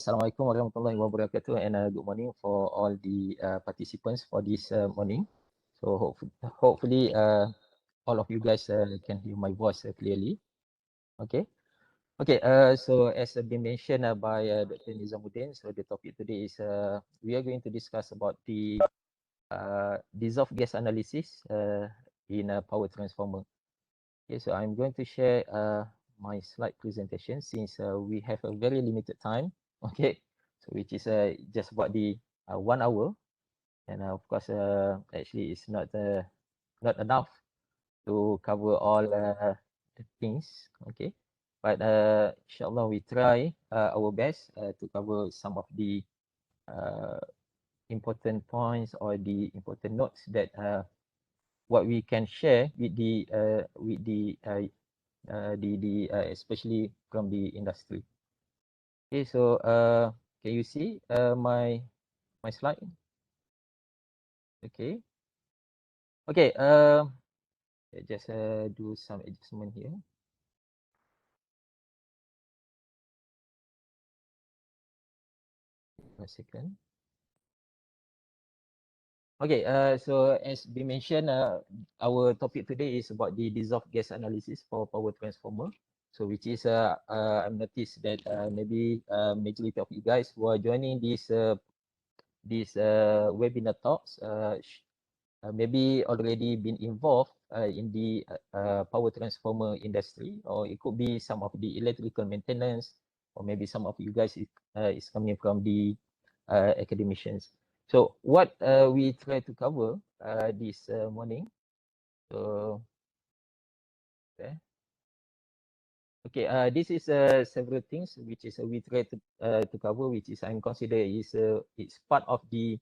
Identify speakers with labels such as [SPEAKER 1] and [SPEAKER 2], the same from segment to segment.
[SPEAKER 1] Assalamualaikum warahmatullahi wabarakatuh, and good morning for all the participants for this morning. So hopefully all of you guys can hear my voice clearly. Okay. So as been mentioned by Dr. Nizamuddin, so the topic today is we are going to discuss about the dissolved gas analysis in a power transformer. Okay, so I'm going to share my slide presentation since we have a very limited time. Okay, so which is just about the 1 hour, and of course actually it's not enough to cover all the things. Okay, but inshallah we try our best to cover some of the important points or the important notes that what we can share with the especially from the industry. Okay, so can you see my slide? Okay. Okay. Just do some adjustment here. A second. Okay. So as we mentioned, our topic today is about the dissolved gas analysis for power transformer. So which is I've noticed that maybe majority of you guys who are joining this webinar talks maybe already been involved in the power transformer industry, or it could be some of the electrical maintenance, or maybe some of you guys is coming from the academicians. So what we try to cover this morning. So okay, this is several things which is we try to cover, which is I'm consider is it's part of the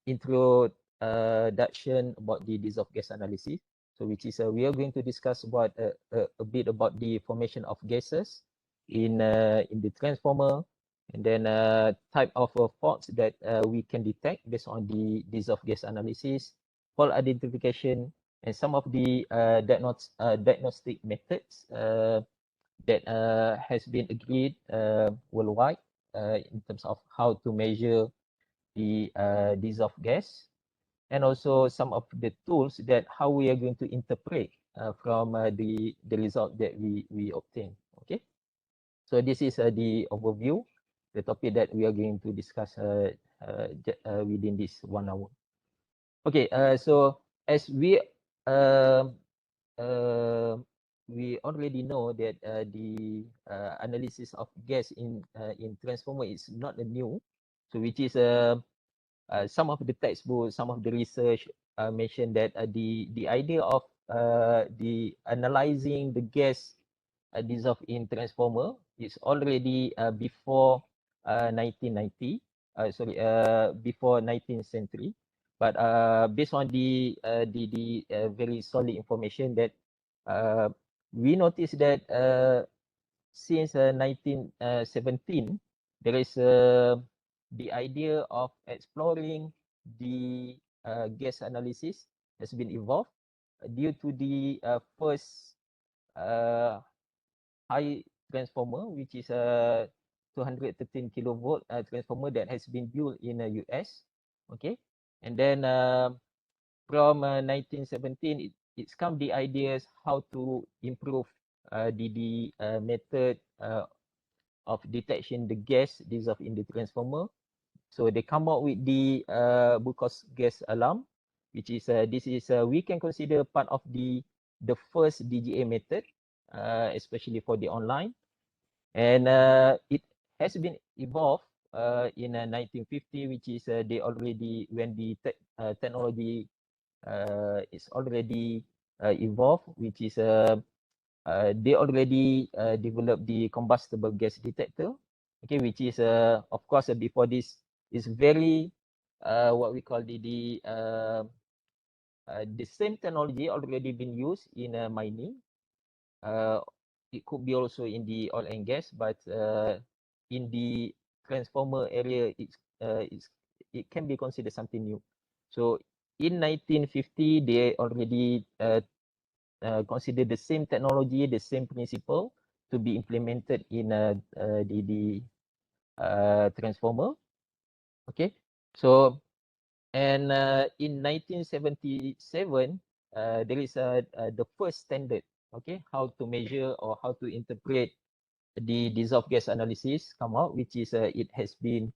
[SPEAKER 1] introduction about the dissolved gas analysis. So which is we are going to discuss about a bit about the formation of gases in the transformer, and then type of faults that we can detect based on the dissolved gas analysis, fault identification, and some of the diagnostic methods that has been agreed worldwide in terms of how to measure the dissolved gas, and also some of the tools that how we are going to interpret from the result that we obtain. Okay, so this is the overview, the topic that we are going to discuss within this 1 hour. Okay, so as we already know that the analysis of gas in transformer is not a new, so which is some of the textbooks, some of the research mentioned that the idea of the analyzing the gas dissolved in transformer is already before 1990. Before 19th century. But based on the very solid information that we noticed that since 1917, there is the idea of exploring the gas analysis has been evolved due to the first high transformer, which is a 213 kilovolt transformer that has been built in the US. Okay, and then from 1917, it's come the ideas how to improve the method of detection the gas dissolved in the transformer. So they come out with the Bucos gas alarm, which is this is we can consider part of the first DGA method, especially for the online, and it has been evolved in 1950, which is they already when the technology is already evolved, which is they already developed the combustible gas detector, okay, which is of course before this is very what we call the same technology already been used in mining. It could be also in the oil and gas, but in the transformer area, it can be considered something new. So in 1950, they already consider the same technology, the same principle to be implemented in the transformer. Okay, so and in 1977 there is the first standard, okay, how to measure or how to interpret the dissolved gas analysis come out, which is it has been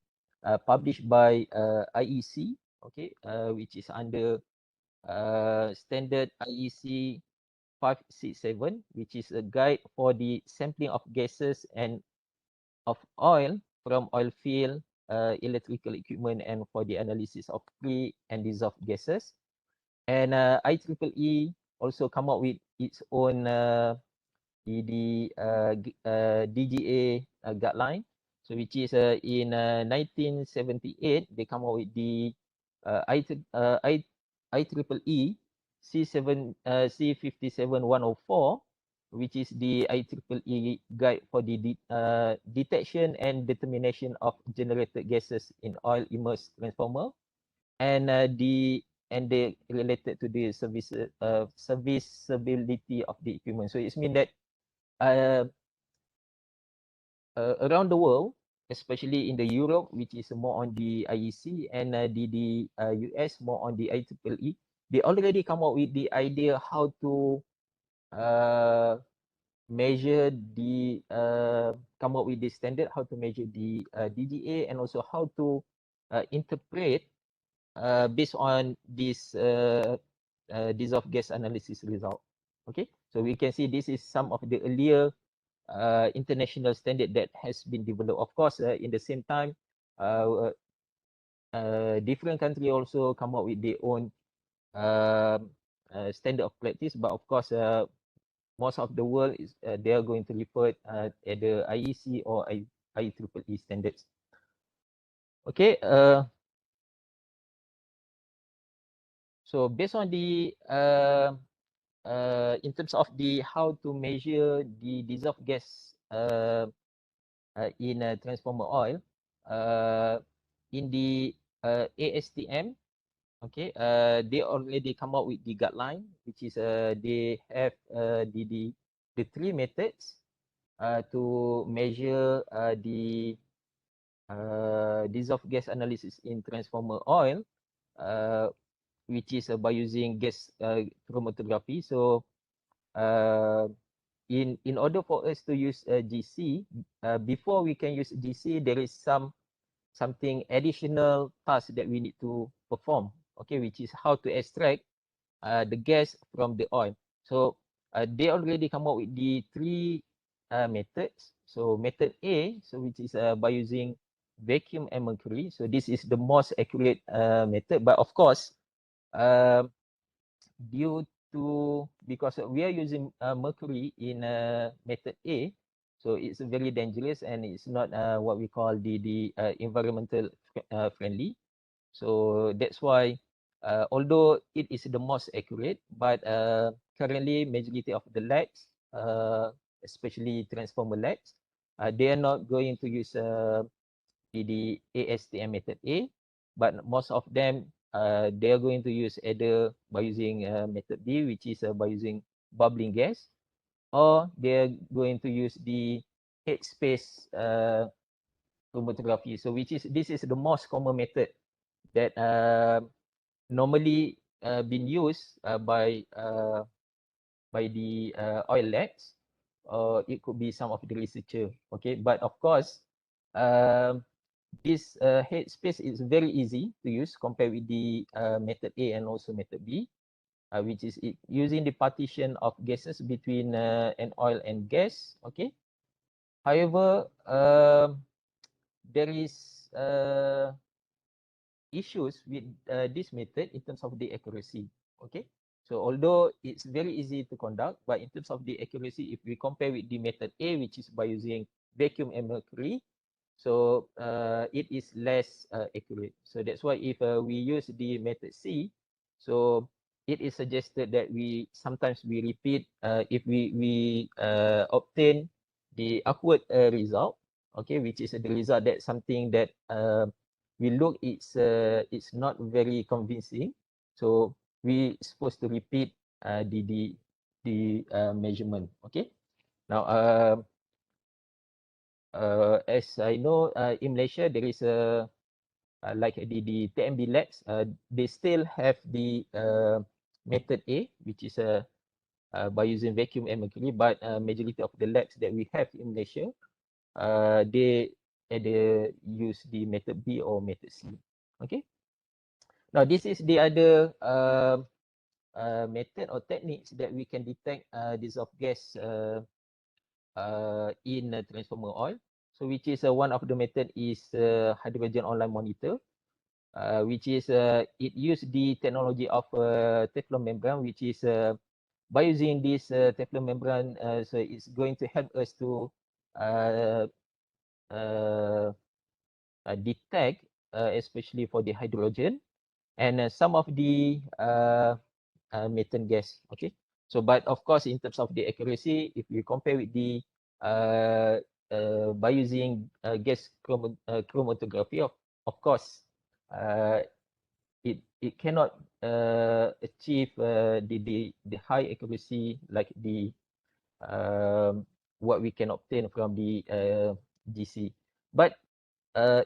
[SPEAKER 1] published by IEC, okay, which is under standard IEC 567, which is a guide for the sampling of gases and of oil from oil field, electrical equipment, and for the analysis of free and dissolved gases. And IEEE also come up with its own DGA guideline. So which is in 1978, they come up with the IEEE C7 C57104, which is the IEEE guide for the detection and determination of generated gases in oil-immersed transformer, and the related to the serviceability of the equipment. So it means that uh, around the world, especially in the Europe, which is more on the IEC, and the US more on the IEEE, they already come up with the idea how to measure the come up with the standard, how to measure the DGA, and also how to interpret based on this dissolved gas analysis result. Okay, so we can see this is some of the earlier international standard that has been developed. Of course, in the same time, different country also come up with their own standard of practice. But of course, most of the world is they are going to refer at the IEC or IEEE standards. Okay. So based on the in terms of the how to measure the dissolved gas in transformer oil, in the ASTM, okay, they already come out with the guideline, which is they have the three methods to measure the dissolved gas analysis in transformer oil, which is by using gas chromatography. So in order for us to use GC, before we can use GC, there is something additional task that we need to perform, okay, which is how to extract the gas from the oil. So they already come up with the three methods. So method A, so which is by using vacuum and mercury. So this is the most accurate method, but of course, due to because we are using mercury in method A, so it's very dangerous and it's not what we call the environmental friendly. So that's why although it is the most accurate, but currently majority of the labs, especially transformer labs, they are not going to use the ASTM method A, but most of them they are going to use either by using method B, which is by using bubbling gas, or they're going to use the headspace chromatography. So which is this is the most common method that normally been used by the oil labs, or it could be some of the researcher. Okay, but of course, this headspace is very easy to use compared with the method A and also method B, which is using the partition of gases between an oil and gas. Okay. However, there is issues with this method in terms of the accuracy. Okay. So although it's very easy to conduct, but in terms of the accuracy, if we compare with the method A, which is by using vacuum and mercury, so it is less accurate. So that's why if we use the method C, so it is suggested that we sometimes we repeat if we obtain the upward result, okay, which is the result that something that we look it's not very convincing. So we supposed to repeat the measurement. Okay. Now as I know, in Malaysia there is a like the TMB labs, they still have the method A, which is by using vacuum and mercury, but majority of the labs that we have in Malaysia, they either use the method B or method C. Okay. Now this is the other method or techniques that we can detect dissolved gas in transformer oil. So which is one of the method is hydrogen online monitor, which is it use the technology of Teflon membrane, which is by using this Teflon membrane, so it's going to help us to uh, uh, detect, especially for the hydrogen and some of the methane gas. Okay, so but of course in terms of the accuracy, if you compare with the by using gas chromatography, of course it cannot achieve the high accuracy like the what we can obtain from the GC, but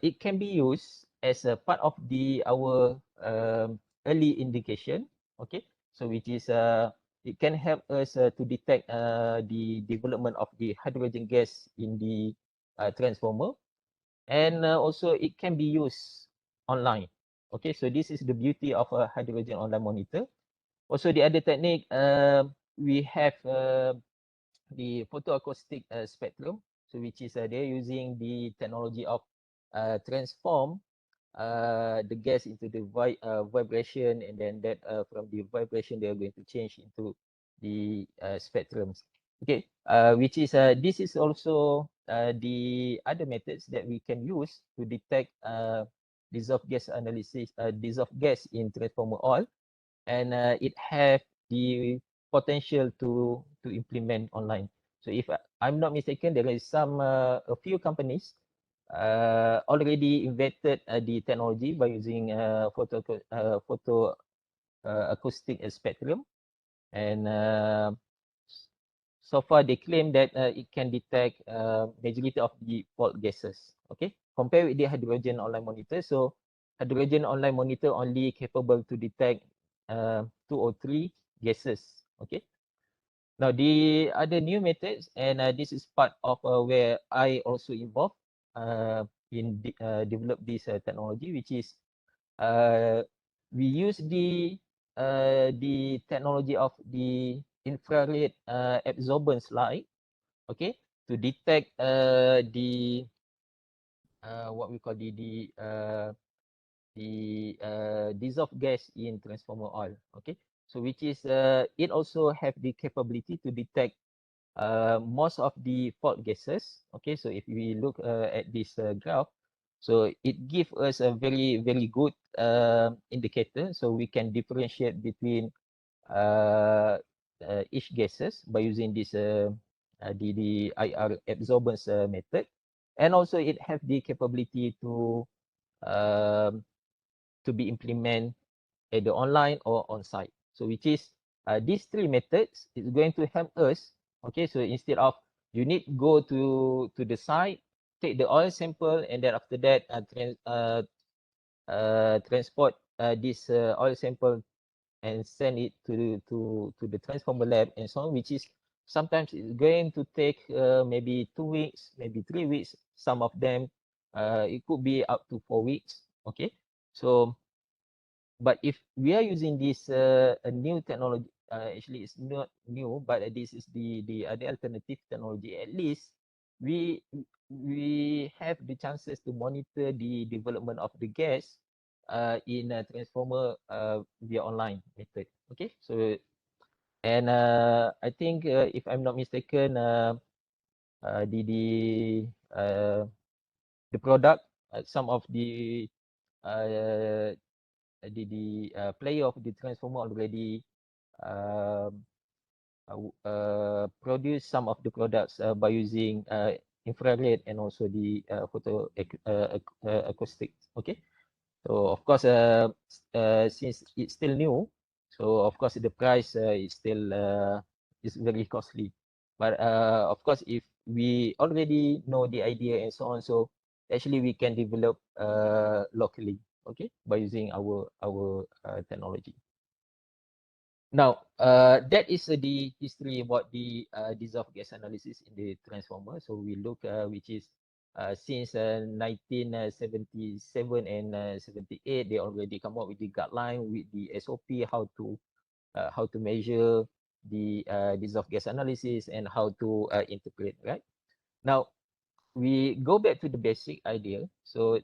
[SPEAKER 1] it can be used as a part of the our early indication. Okay, so which is it can help us to detect the development of the hydrogen gas in the transformer, and also it can be used online. Okay, so this is the beauty of a hydrogen online monitor. Also the other technique, we have the photoacoustic spectrum, so which is they're using the technology of transform the gas into the vibration, and then that from the vibration they are going to change into the spectrums. Okay, which is this is also the other methods that we can use to detect dissolved gas analysis, dissolved gas in transformer oil, and it have the potential to implement online. So if I'm not mistaken, there is some a few companies already invented the technology by using photo acoustic spectrum, and so far they claim that it can detect majority of the fault gases. Okay, compare with the hydrogen online monitor. So hydrogen online monitor only capable to detect 2 or 3 gases. Okay. Now the other new methods, and this is part of where I also involved in develop this technology, which is we use the technology of the infrared absorbance light, okay, to detect the what we call the dissolved gas in transformer oil. Okay, so which is it also have the capability to detect most of the fault gases. Okay, so if we look at this graph, so it gives us a very good indicator, so we can differentiate between each gases by using this the IR absorbance method, and also it have the capability um, to be implemented either online or on site. So which is these 3 methods is going to help us. Okay, so instead of you need go to the site, take the oil sample, and then after that transport this oil sample and send it to the transformer lab and so on, which is sometimes it's going to take maybe 2 weeks, maybe 3 weeks. Some of them it could be up to 4 weeks. Okay, so but if we are using this a new technology, actually it's not new, but this is the other alternative technology. At least we we have the chances to monitor the development of the gas in a transformer via online method. Okay, so and I think if I'm not mistaken, uh, the the uh, the product, some of uh, the player of the transformer already um, produce some of the products by using infrared and also the acoustics. Okay, so of course since it's still new, so of course the price is still is very costly, but of course if we already know the idea and so on. So actually we can develop locally, okay, by using our technology. Now, that is the history about the dissolved gas analysis in the transformer. So we look, which is since 1977 and 78, they already come up with the guideline with the SOP, how to measure the dissolved gas analysis and how to interpret, right? Now, we go back to the basic idea. So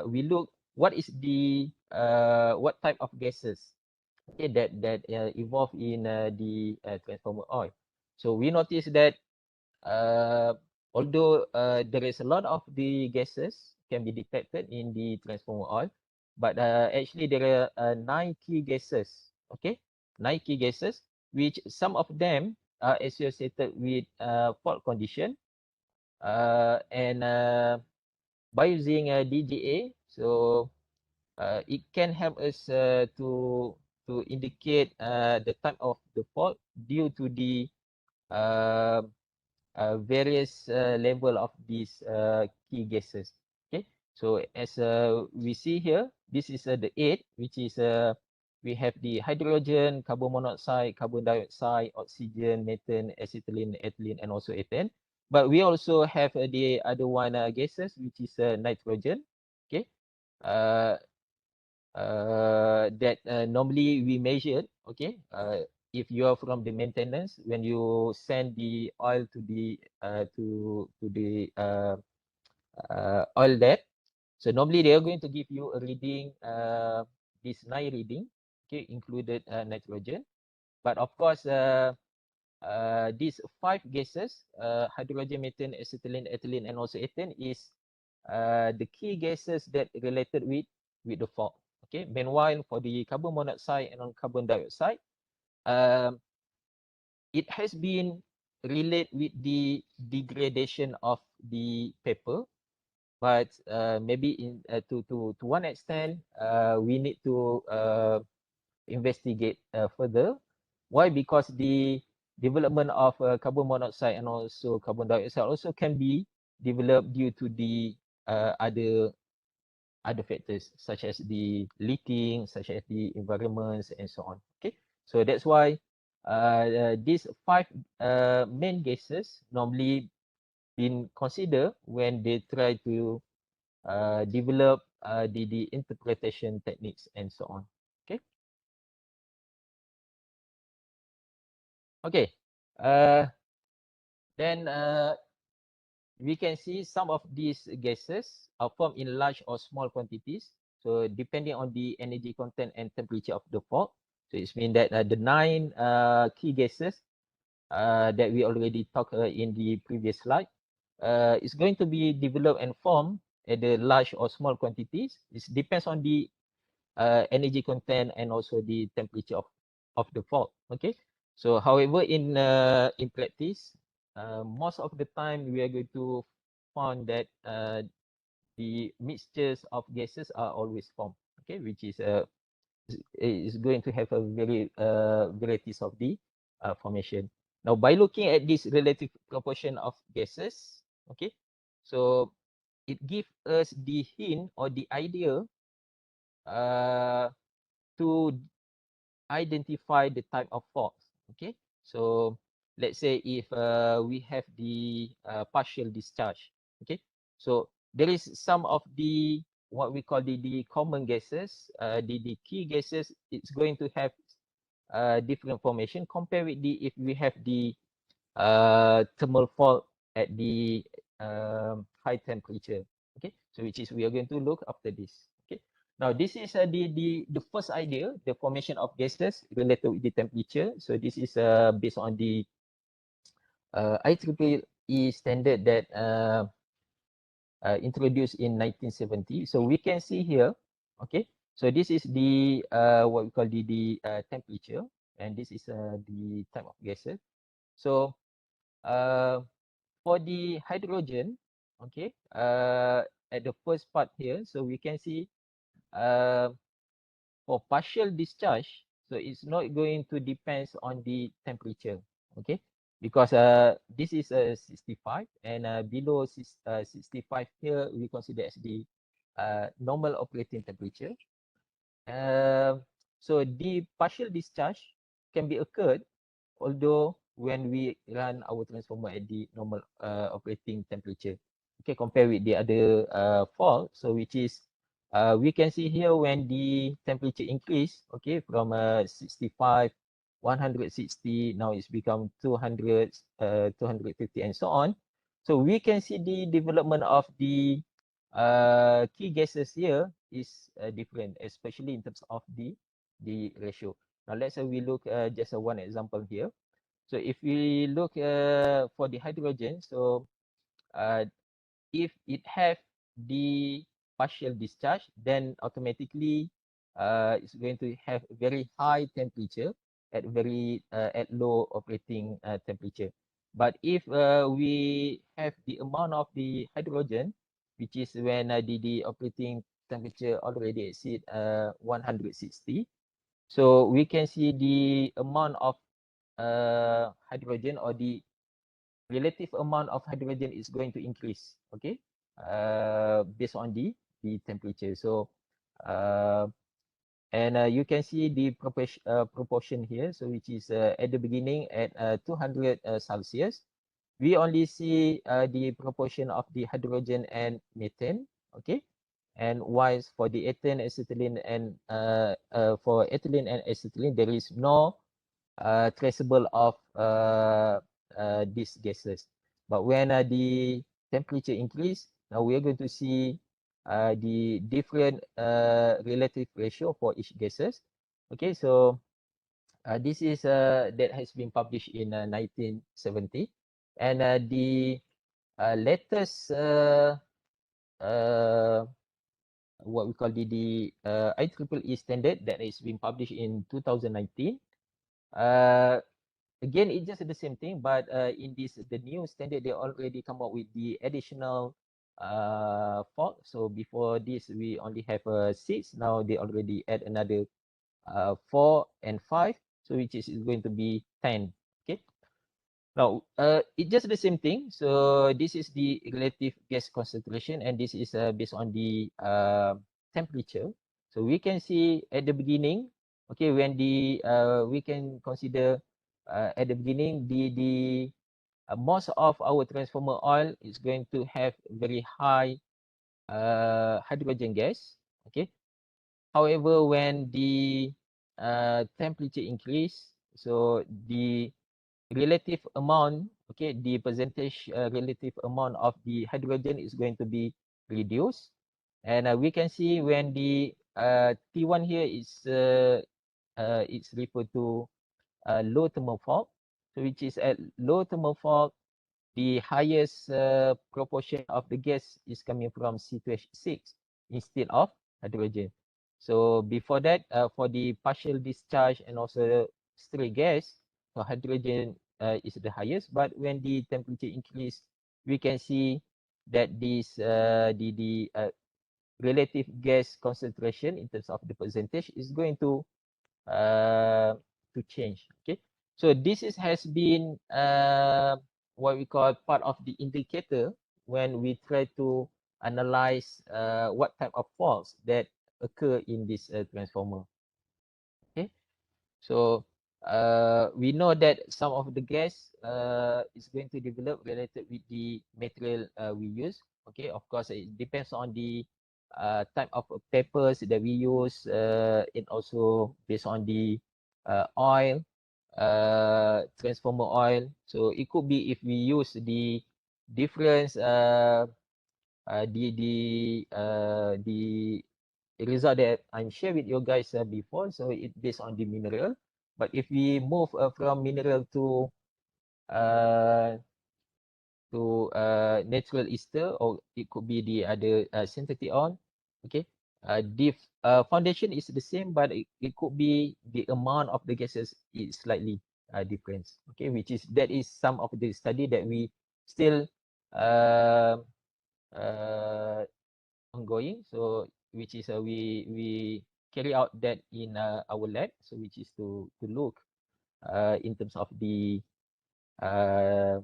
[SPEAKER 1] we look, what is the what type of gases, okay, that evolve in the transformer oil. So we notice that although there is a lot of the gases can be detected in the transformer oil, but actually there are 9 key gases, okay, 9 key gases, which some of them are associated with fault condition, and by using DGA, so it can help us to indicate the type of the fault due to the uh, various level of these key gases. Okay, so as we see here, this is the 8, which is we have the hydrogen, carbon monoxide, carbon dioxide, oxygen, methane, acetylene, ethylene, and also ethane. But we also have the other one gases, which is nitrogen. Okay, uh, that normally we measured, okay, if you are from the maintenance, when you send the oil to the oil depth, so normally they are going to give you a reading, this 9 reading, okay, included nitrogen. But of course these 5 gases, hydrogen, methane, acetylene, ethylene, and also ethane, is the key gases that related with the fault. Okay. Meanwhile, for the carbon monoxide and carbon dioxide, um, it has been related with the degradation of the paper, but maybe in to one extent, we need to investigate further. Why? Because the development of carbon monoxide and also carbon dioxide also can be developed due to the other factors, such as the leaking, such as the environments, and so on. Okay, so that's why these 5 main gases normally been considered when they try to develop the interpretation techniques and so on. Okay. Okay. Then we can see some of these gases are formed in large or small quantities. So depending on the energy content and temperature of the fault. So it means that the 9 key gases that we already talked in the previous slide is going to be developed and formed at the large or small quantities. It depends on the energy content and also the temperature of the fault. Okay. So however, in practice, most of the time we are going to find that the mixtures of gases are always formed. Okay, which is going to have a very varieties of the formation. Now, by looking at this relative proportion of gases, okay, so it gives us the hint or the idea to identify the type of faults. Okay, so let's say if we have the partial discharge. Okay, so there is some of the what we call the common gases, the key gases. It's going to have different formation compared with the if we have the thermal fault at the high temperature. Okay, so which is we are going to look after this. Okay, now this is the first idea, the formation of gases related with the temperature. So this is based on the IEEE standard that introduced in 1970. So we can see here. Okay, so this is the what we call the temperature, and this is the type of gases. So for the hydrogen, okay, at the first part here, so we can see uh, for partial discharge, so it's not going to depends on the temperature. Okay, because this is 65 and below 65 here we consider as the normal operating temperature. So the partial discharge can be occurred although when we run our transformer at the normal operating temperature. Okay, compare with the other fault. So which is we can see here when the temperature increase, okay, from 65, 160, now it's become 200, 250 and so on. So we can see the development of the key gases here is different, especially in terms of the ratio. Now let's say we look just one example here. So if we look for the hydrogen, so if it have the partial discharge, then automatically it's going to have very high temperature at at low operating temperature. But if we have the amount of the hydrogen, which is when the operating temperature already exceed 160, so we can see the amount of hydrogen or the relative amount of hydrogen is going to increase, okay, based on the temperature. So and you can see the proportion here, so which is at the beginning at 200 Celsius, we only see the proportion of the hydrogen and methane, okay, and whilst for the ethane, acetylene and for ethylene and acetylene there is no traceable of these gases. But when the temperature increase, now we are going to see the different relative ratio for each gases. Okay, so this is that has been published in 1970, and the latest what we call the IEEE standard that has been published in 2019. Again, it's just the same thing, but in the new standard, they already come up with the additional fault. So before this, we only have 6. Now they already add another 4 and 5, so which is going to be 10. Okay. Now, it's just the same thing. So this is the relative gas concentration, and this is based on the temperature. So we can see at the beginning, okay, when we can consider at the beginning the most of our transformer oil is going to have very high hydrogen gas. Okay. However, when the temperature increase, so the relative amount, okay, the percentage relative amount of the hydrogen is going to be reduced. And we can see when the T1 here is it's referred to low thermal fault. So which is at low thermal fault, the highest proportion of the gas is coming from C2H6 instead of hydrogen. So before that, for the partial discharge and also stray gas, so hydrogen is the highest. But when the temperature increase, we can see that this the relative gas concentration in terms of the percentage is going to change. Okay, so this has been what we call part of the indicator when we try to analyze what type of faults that occur in this transformer. Okay, so we know that some of the gas is going to develop related with the material we use. Okay, of course it depends on the type of papers that we use, and also based on the oil, transformer oil. So it could be if we use the difference the result that I'm sharing with you guys before. So it based on the mineral. But if we move from mineral uh, to natural ester, or it could be the other synthetic oil. Okay, the foundation is the same, but it could be the amount of the gases is slightly different. Okay, which is that is some of the study that we still uh, uh, ongoing. So which is we carry out that in our lab. So which is to look in terms of the the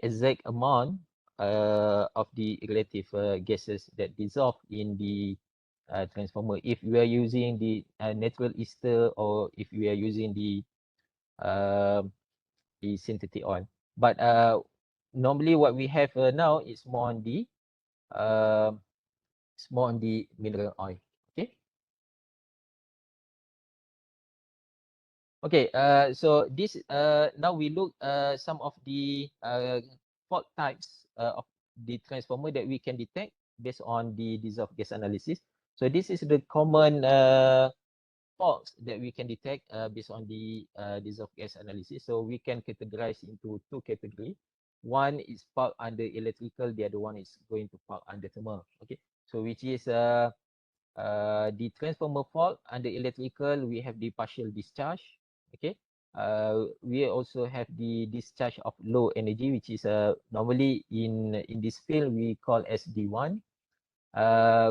[SPEAKER 1] exact amount of the relative gases that dissolve in the transformer. If we are using the natural ester, or if we are using the synthetic oil. But normally what we have now is more on the mineral oil. Okay. Okay. So this now we look some of the fault types of the transformer that we can detect based on the dissolved gas analysis. So this is the common faults that we can detect based on the dissolved gas analysis. So we can categorize into two categories. One is part under electrical, the other one is going to part under thermal. Okay, so which is the transformer fault under electrical, we have the partial discharge. Okay, we also have the discharge of low energy, which is normally in this field we call as D1.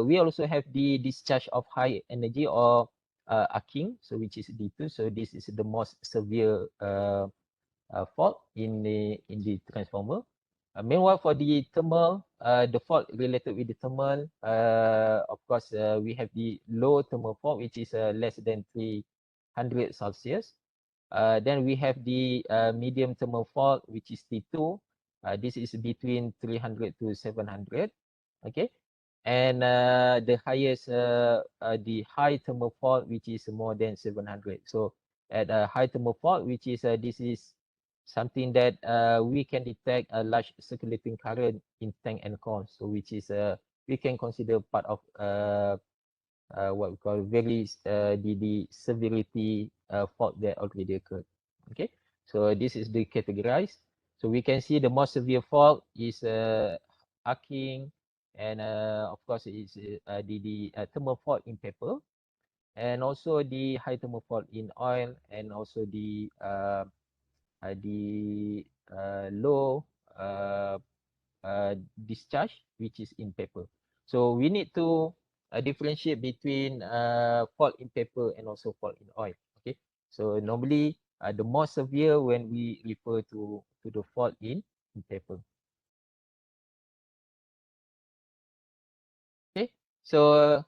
[SPEAKER 1] We also have the discharge of high energy, or arcing, so which is D2. So this is the most severe fault in the transformer. Meanwhile, for the thermal, the fault related with the thermal, of course, we have the low thermal fault, which is less than 300 Celsius. Then we have the medium thermal fault, which is T2. This is between 300 to 700. Okay. And the highest, the high thermal fault, which is more than 700. So at a high thermal fault, which is this is something that we can detect a large circulating current in tank and core. So which is we can consider part of what we call the severity fault that already occurred. Okay, so this is the categorized. So we can see the most severe fault is arcing, and of course it's the thermal fault in paper, and also the high thermal fault in oil, and also the low discharge, which is in paper. So we need to differentiate between fault in paper and also fault in oil. Okay, so normally the more severe when we refer to the fault in paper. Okay, so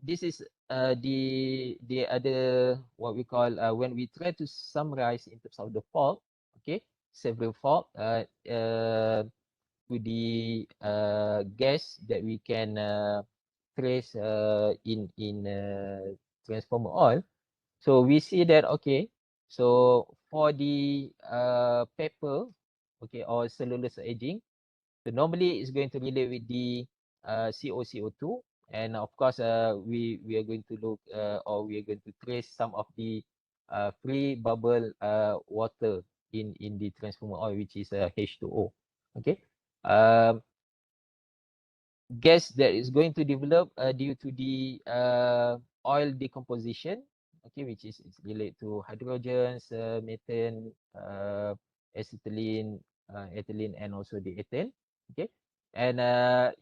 [SPEAKER 1] this is the other what we call when we try to summarize in terms of the fault. Okay, several fault to the gas that we can trace in transformer oil. So we see that, okay, so for the paper, okay, or cellulose aging, so normally it's going to relate with the CO2, and of course we are going to look or we are going to trace some of the free bubble water in the transformer oil, which is H2O. Okay, um, gas that is going to develop due to the oil decomposition, okay, which is related to hydrogens, methane, acetylene, ethylene, and also the ethane. Okay, and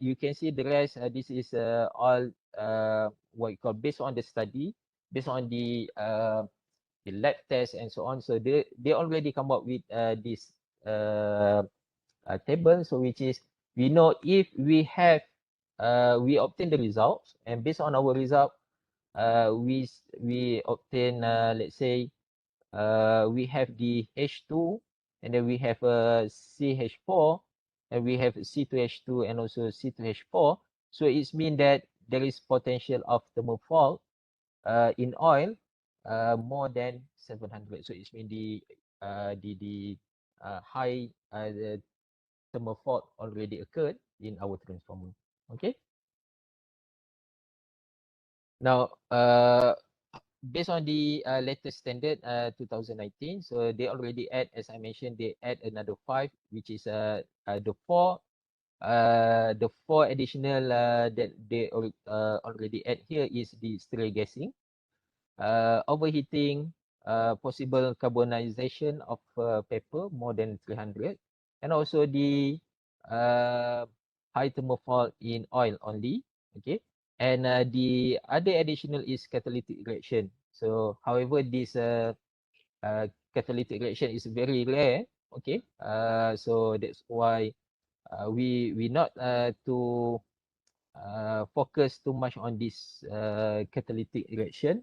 [SPEAKER 1] you can see the rest. This is all what you call based on the study, based on the lab test and so on. So they already come up with this table. So which is, we know if we have we obtain the results, and based on our result, we obtain let's say we have the H2, and then we have CH4, and we have C2H2 and also C2H4. So it's mean that there is potential of thermal fault in oil more than 700. So it's mean the high the thermal fault already occurred in our transformer. Okay. Now, based on the latest standard 2019, so they already add, as I mentioned, they add another 5, which is the four additional that they already add here is the stereo gassing, overheating, possible carbonization of paper more than 300, and also the high thermal fault in oil only. Okay, and the other additional is catalytic reaction. So however, this catalytic reaction is very rare. Okay, so that's why we not to focus too much on this catalytic reaction,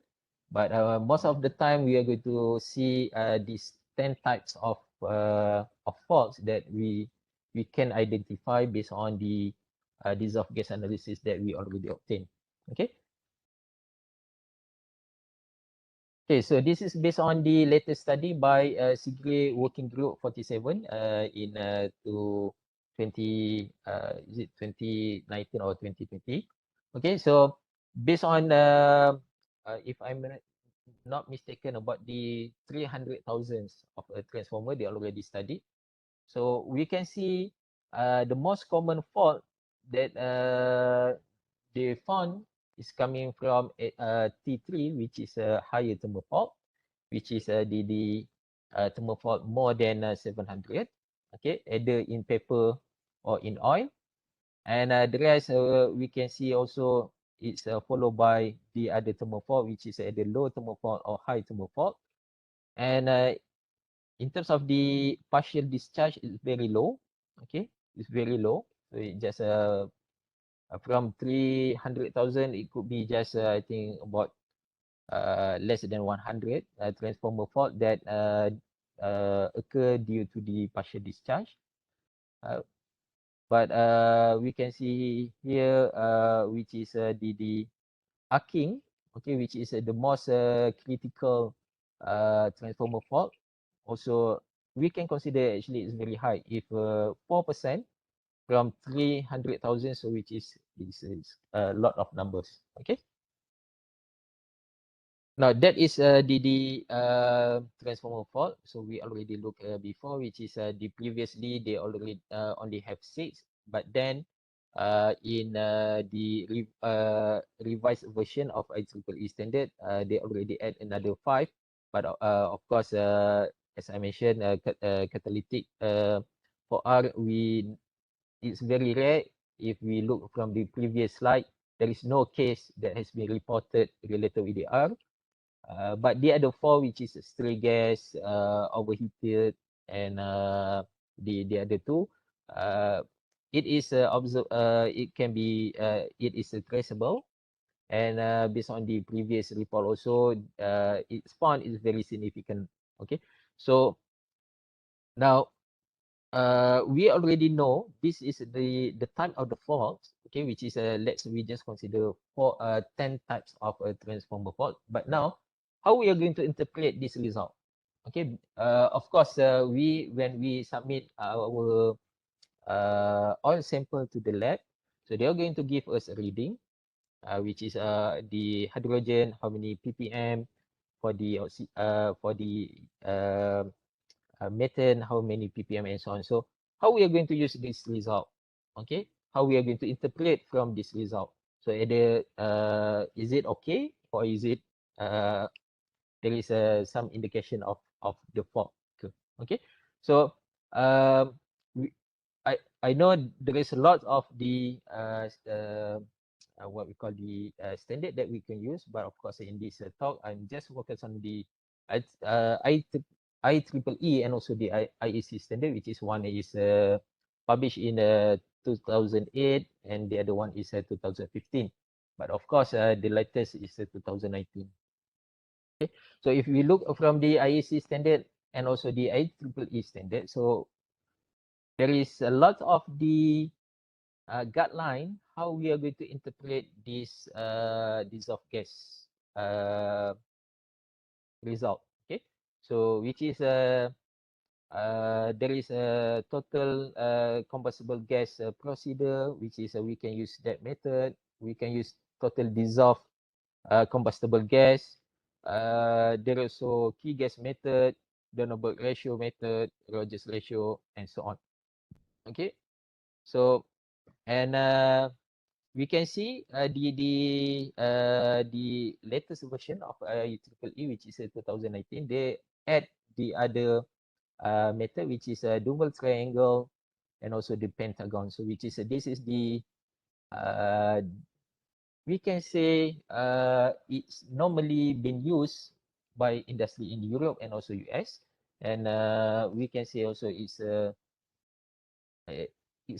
[SPEAKER 1] but most of the time we are going to see these 10 types of faults that we can identify based on the dissolved gas analysis that we already obtained. Okay. Okay, so this is based on the latest study by SIGRE Working Group 47 in to 20 is it 2019 or 2020? Okay, so based on if I'm not mistaken, about the 300,000 of a transformer they already studied. So we can see the most common fault that they found is coming from T3, which is a higher thermal fault, which is the thermal fault more than 700. Okay, either in paper or in oil. And the rest we can see also it's followed by the other thermal fault, which is either low thermal fault or high thermal fault. And in terms of the partial discharge, it's very low. Okay, it's very low. So it just from 300,000, it could be just I think about less than 100 transformer fault that occur due to the partial discharge. But we can see here, which is the arcing, okay, which is the most critical transformer fault. Also, we can consider actually it's very high. If 4% from 300,000, so which is a lot of numbers. Okay. Now that is the transformer fault. So we already looked before, which is the previously they already only have 6, but then in the revised version of IEEE standard, they already add another 5. But of course, as I mentioned, catalytic for R, it's very rare. If we look from the previous slide, there is no case that has been reported related with the R. But the other 4, which is stray gas, overheated, and the other 2, it is it can be it is traceable, and based on the previous report also, its found is very significant. Okay, so now we already know this is the type of the fault. Okay, which is we just consider 10 types of a transformer fault. But now, how we are going to interpret this result? Okay, of course, when we submit our oil sample to the lab, so they are going to give us a reading, which is the hydrogen, how many ppm, for the methane, how many ppm, and so on. So how we are going to use this result? Okay, how we are going to interpret from this result? So either is it okay, or is it there is some indication of the fault? Okay, so we, I know there is a lot of the what we call the standard that we can use, but of course in this talk I'm just focus on the IEEE and also the IEC standard, which is one is published in 2008 and the other one is 2015. But of course, the latest is 2019. Okay, so if we look from the IEC standard and also the IEEE standard, so there is a lot of the guideline how we are going to interpret this dissolved gas result. Okay, so which is there is a total combustible gas procedure, which is we can use that method. We can use total dissolved combustible gas. There is also key gas method, Doernenburg ratio method, Rogers ratio, and so on. Okay, so and we can see the latest version of IEEE, which is 2019. They add the other method, which is a Duval triangle and also the pentagon. So which is this is the we can say it's normally been used by industry in Europe and also US. and we can say also it's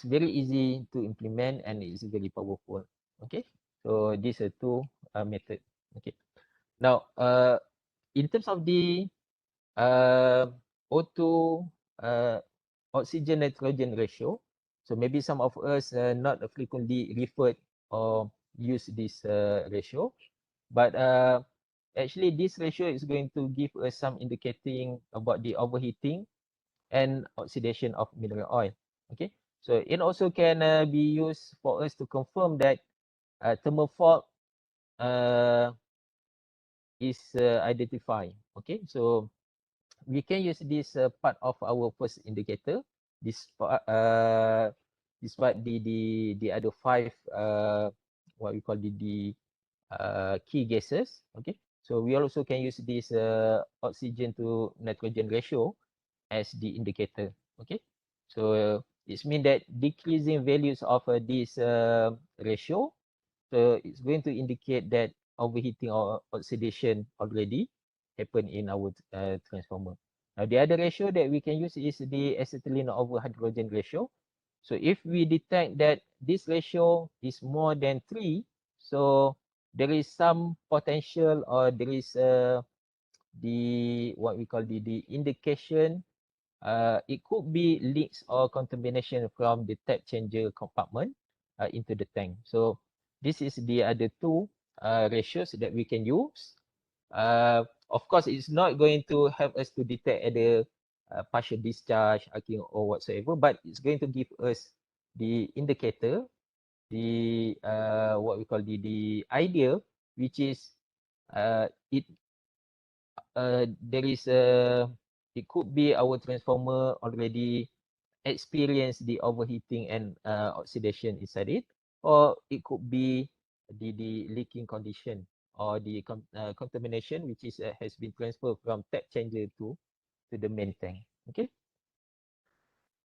[SPEAKER 1] very easy to implement and it's very powerful. Okay, so these are two method. Okay, now in terms of the O2 oxygen nitrogen ratio, so maybe some of us not frequently referred or use this ratio, but actually this ratio is going to give us some indicating about the overheating and oxidation of mineral oil. Okay, so it also can be used for us to confirm that thermal fault is identified. Okay, so we can use this part of our first indicator. Despite the other five what we call the key gases. Okay, so we also can use this oxygen to nitrogen ratio as the indicator. Okay, so it means that decreasing values of this ratio, so it's going to indicate that overheating or oxidation already happened in our transformer. Now the other ratio that we can use is the acetylene over hydrogen ratio. So if we detect that this ratio is more than 3, so there is some potential, or there is the what we call the indication. It could be leaks or contamination from the tap changer compartment into the tank. So this is the other two ratios that we can use. Of course, it's not going to help us to detect either partial discharge, arcing, or whatsoever, but it's going to give us the indicator, the what we call the idea, which is it there is a, it could be our transformer already experience the overheating and oxidation inside it, or it could be the leaking condition, or the contamination which is has been transferred from tap changer to the main tank. Okay,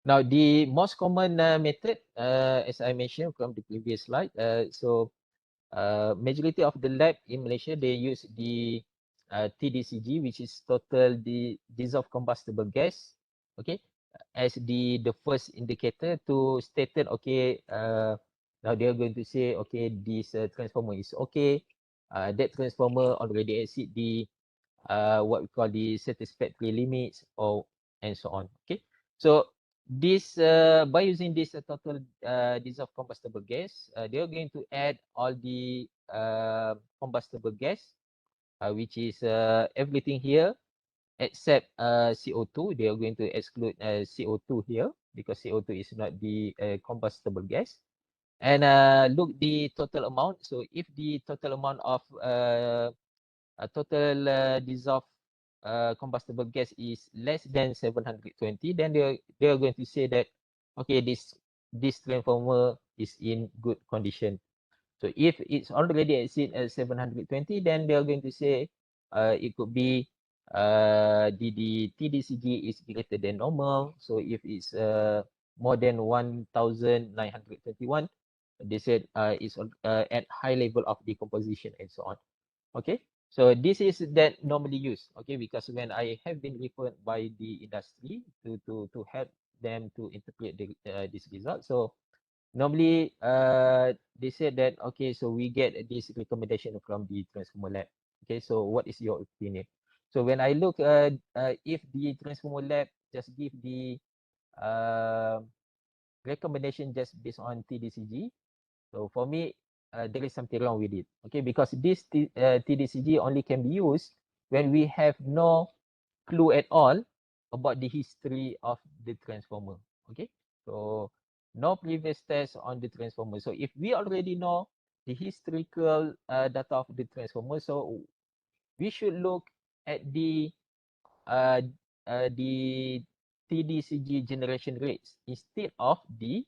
[SPEAKER 1] now the most common method, as I mentioned from the previous slide, so majority of the lab in Malaysia, they use the TDCG, which is total dissolved combustible gas, okay, as the first indicator to state that, okay, now they are going to say, okay, this transformer is okay, that transformer already exceed the what we call the satisfactory limits, or and so on. Okay, so this by using this total dissolved combustible gas, they are going to add all the combustible gas, which is everything here except CO2. They are going to exclude CO2 here because CO2 is not the combustible gas. And look the total amount. So if the total amount of total dissolved combustible gas is less than 720, then they are going to say that, okay, this transformer is in good condition. So if it's already exceed 720, then they are going to say it could be the TDCG is greater than normal. So if it's more than 1921, they said it's at high level of decomposition and so on. Okay, so this is that normally used. Okay, because when I have been referred by the industry to help them to interpret this result, so normally they said that, okay, so we get this recommendation from the transformer lab. Okay, so what is your opinion? So when I look if the transformer lab just give the uh, recommendation just based on TDCG, so for me, there is something wrong with it. Okay, because this TDCG only can be used when we have no clue at all about the history of the transformer. Okay, so no previous test on the transformer. So if we already know the historical data of the transformer, so we should look at uh, the TDCG generation rates instead of the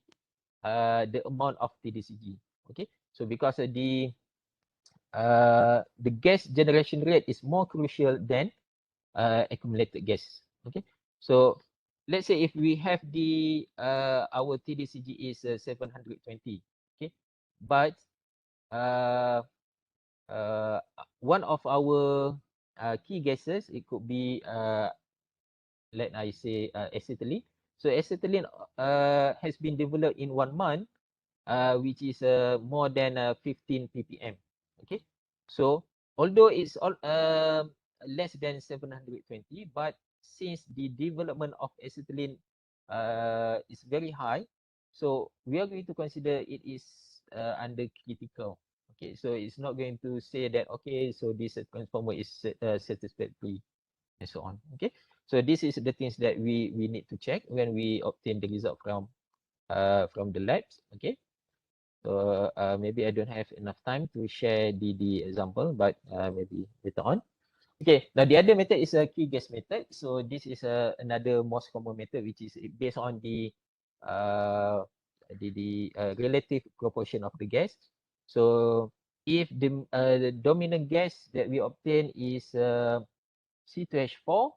[SPEAKER 1] amount of TDCG. Okay, so because the gas generation rate is more crucial than accumulated gas. Okay, so let's say if we have the our TDCG is 720, okay, but uh, one of our key gases, it could be let I say acetylene. So acetylene has been developed in 1 month, which is more than 15 ppm. Okay, so although it's all less than 720, but since the development of acetylene is very high, so we are going to consider it is under critical. Okay, so it's not going to say that okay, so this transformer is satisfactory and so on. Okay, so this is the things that we need to check when we obtain the result from the labs. Okay, so maybe I don't have enough time to share the example, but maybe later on. Okay, now the other method is a key guess method. So this is another most common method, which is based on the relative proportion of the gas. So if the dominant gas that we obtain is C2H4,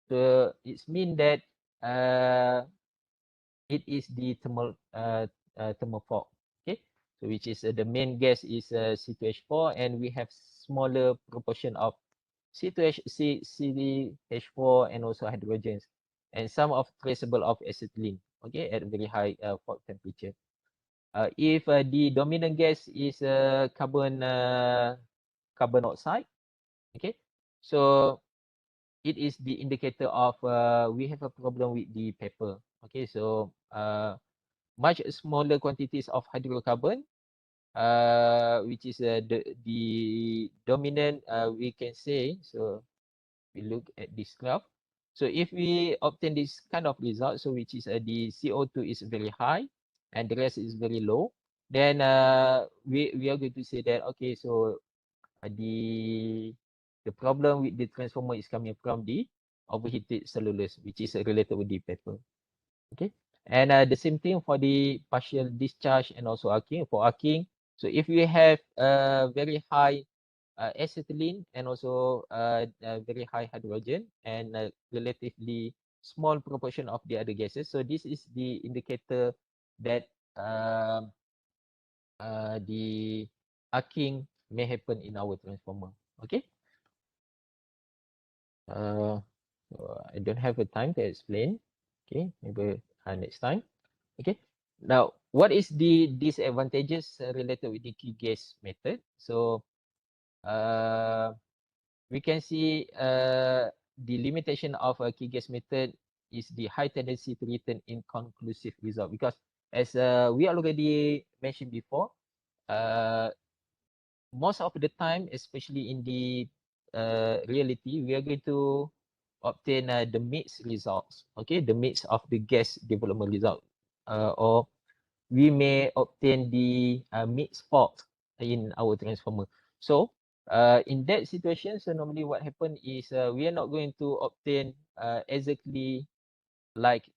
[SPEAKER 1] so it's mean that it is the thermal fault. Okay, so which is the main gas is C2H4, and we have smaller proportion of CH4 and also hydrogens, and some of traceable of acetylene. Okay, at very high fault temperature. If the dominant gas is carbon oxide, okay, so it is the indicator of we have a problem with the paper. Okay, so much smaller quantities of hydrocarbon, which is the dominant, we can say. So we look at this graph. So if we obtain this kind of result, so which is the CO2 is very high and the rest is very low, then we are going to say that okay, so the problem with the transformer is coming from the overheated cellulose, which is related with the paper. Okay, and the same thing for the partial discharge and also arcing. For arcing, so if we have very high acetylene and also very high hydrogen and relatively small proportion of the other gases, so this is the indicator that the arcing may happen in our transformer. Okay, so I don't have a time to explain. Okay, maybe next time. Okay, now what is the disadvantages related with the key gas method? So we can see the limitation of a key gas method is the high tendency to return inconclusive result, because as we already mentioned before, most of the time, especially in the reality, we are going to obtain the mixed results. Okay, the mix of the gas development result, or we may obtain the mixed fault in our transformer. So in that situation, so normally what happen is we are not going to obtain exactly like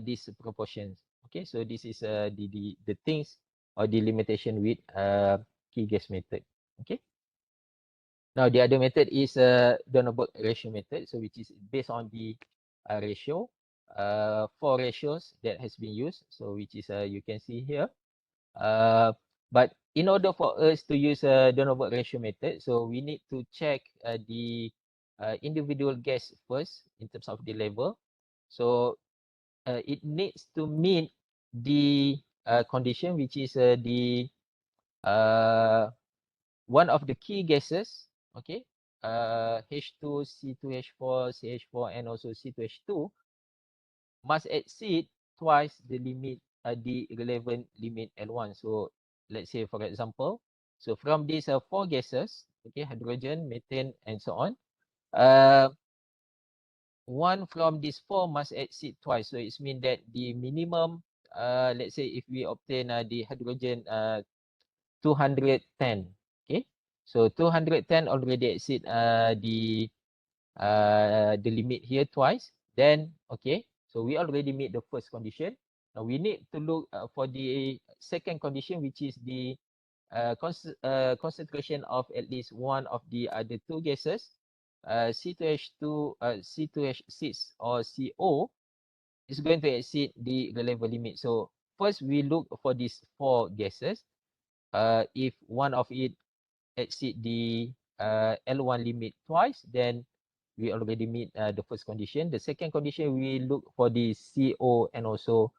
[SPEAKER 1] these proportions. Okay, so this is the things or the limitation with key gas method. Okay. Now the other method is Doernenburg ratio method, so which is based on the ratio, 4 ratios that has been used. So which is you can see here. But in order for us to use a Doernenburg ratio method, so we need to check the individual gas first in terms of the level. So it needs to meet the condition, which is the one of the key gases, okay, H2, C2H4, CH4, and also C2H2 must exceed twice the limit, the relevant limit L1. So let's say, for example, so from these 4 gases, okay, hydrogen, methane, and so on, one from these 4 must exceed twice. So it's mean that the minimum, let's say if we obtain the hydrogen 210, okay, so 210 already exceed the limit here twice, then okay, so we already meet the first condition. Now we need to look for the second condition, which is the concentration of at least one of the other 2 gases, C2H2, C2H6 or CO, is going to exceed the relevant limit. So first we look for these 4 gases. If one of it exceed the L1 limit twice, then we already meet the first condition. The second condition, we look for the CO and also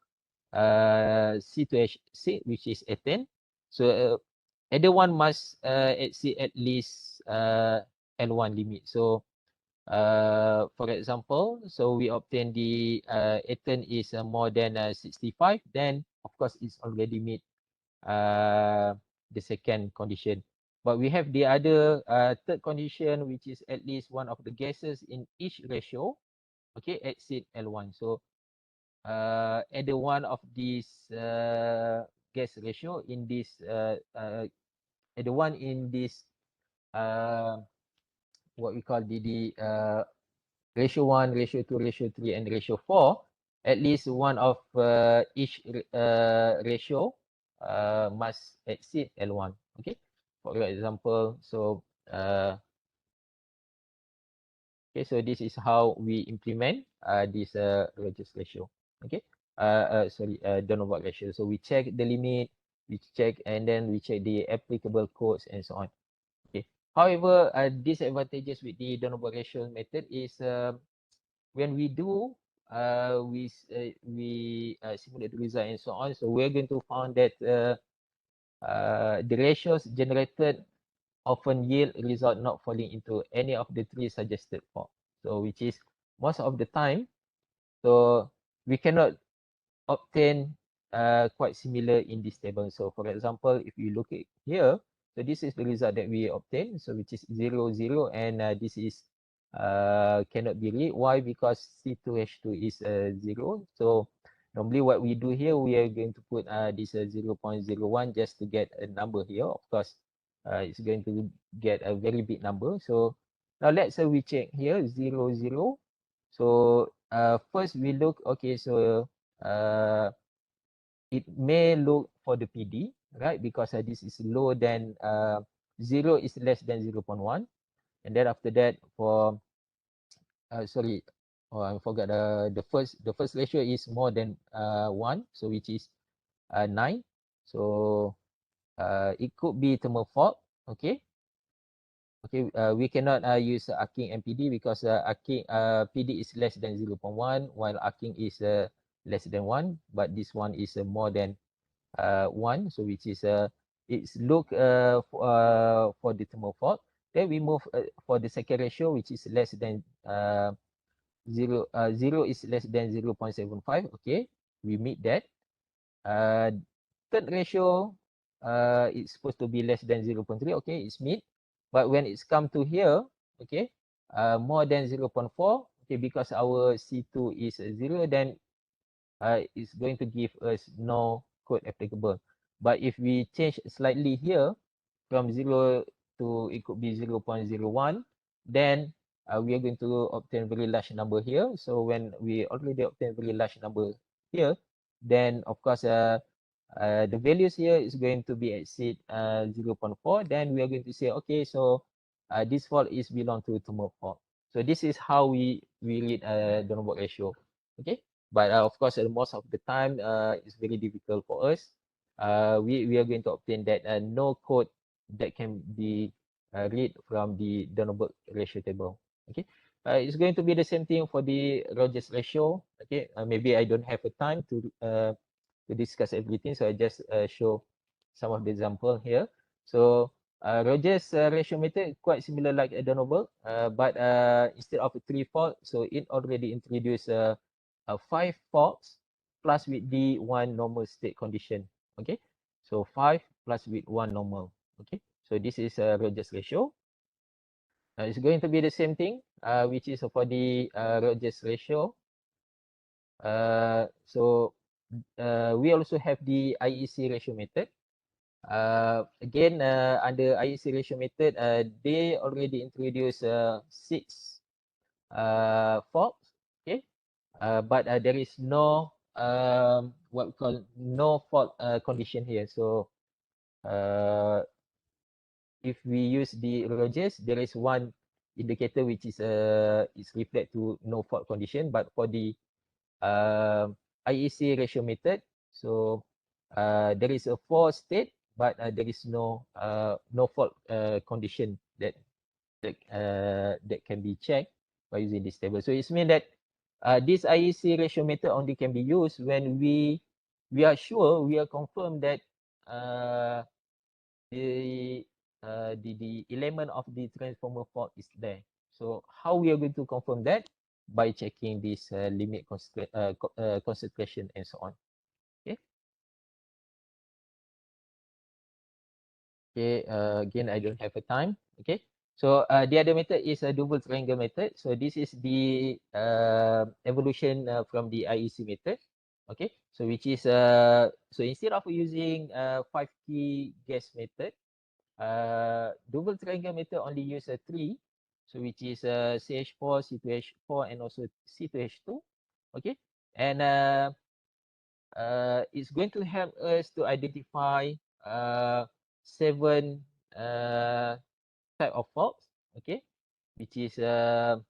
[SPEAKER 1] C2H6, which is ethane. So either one must exceed at least L1 limit. So for example, so we obtain the ethane is more than 65, then of course it's already meet the second condition. But we have the other third condition, which is at least one of the gases in each ratio, okay, exceed L1. So either one of these gas ratio in this either one in this what we call the ratio 1, ratio 2, ratio 3, and ratio 4, at least one of each ratio must exceed L1. Okay, for example, so okay, so this is how we implement this Rogers ratio. Okay, Doernenburg ratio. So we check the limit, we check, and then we check the applicable codes and so on. Okay. However, disadvantages with the Doernenburg ratio method is when we do we simulate the result and so on. So we're going to find that the ratios generated often yield result not falling into any of the three suggested form. So which is most of the time, so we cannot obtain quite similar in this table. So for example, if you look at here, so this is the result that we obtain. So which is 0, 0, and this is cannot be read. Why? Because C2H2 is 0. So normally what we do here, we are going to put this 0.01 just to get a number here. Of course, it's going to get a very big number. So now let's say we check here 0, 0. So first we look, okay, so it may look for the PD, right? Because this is lower than 0 is less than 0.1. And then after that for sorry, oh, I forgot the first ratio is more than 1, so which is 9. So it could be thermal fault. Okay. Okay, we cannot use arcing and PD because arcing PD is less than 0.1 while arcing is less than 1, but this one is more than 1, so which is it's look for the thermal fault. Then we move for the second ratio, which is less than 0 is less than 0.75. Okay, we meet that. Third ratio, it's supposed to be less than 0.3. Okay, it's meet. But when it's come to here, okay, more than 0.4, okay, because our C2 is 0, then it's going to give us no code applicable. But if we change slightly here from 0 to it could be 0.01, then we are going to obtain very large number here. So when we already obtain very large number here, then of course the values here is going to be exceed 0.4. Then we are going to say, okay, so this fault is belong to thermal fault. So this is how we read Doernenburg ratio. Okay, but of course most of the time it's very difficult for us. We are going to obtain that no code that can be read from the Doernenburg ratio table. Okay, it's going to be the same thing for the Rogers ratio. Okay, maybe I don't have a time to discuss everything, so I just show some of the example here. So Rogers ratio method quite similar like Doernenburg, but instead of 3 faults, so it already introduced 5 faults plus with the 1 normal state condition. Okay, so 5 plus with 1 normal. Okay, so this is Rogers ratio. It's going to be the same thing, which is for the Rogers ratio. So we also have the IEC ratio method. Again, under IEC ratio method, they already introduced 6 faults. Okay, but there is no what we call no fault condition here. So if we use the Rogers, there is one indicator which is reflect to no fault condition, but for the IEC ratio method, so there is a 4 state, but there is no no fault condition that can be checked. by using this table. So it means that this IEC ratio method only can be used when we are sure, we are confirmed that the element of the transformer fault is there. So how we are going to confirm that? By checking this limit concentration and so on. Okay. Okay. Again, I don't have a time. Okay. So the other method is a Duval triangle method. So this is the evolution from the IEC method. Okay. So which is so instead of using 5 key gas method, Duval triangle method only use a 3, so which is CH4, C2H4, and also C2H2. Okay, and it's going to help us to identify 7 type of faults. Okay, which is a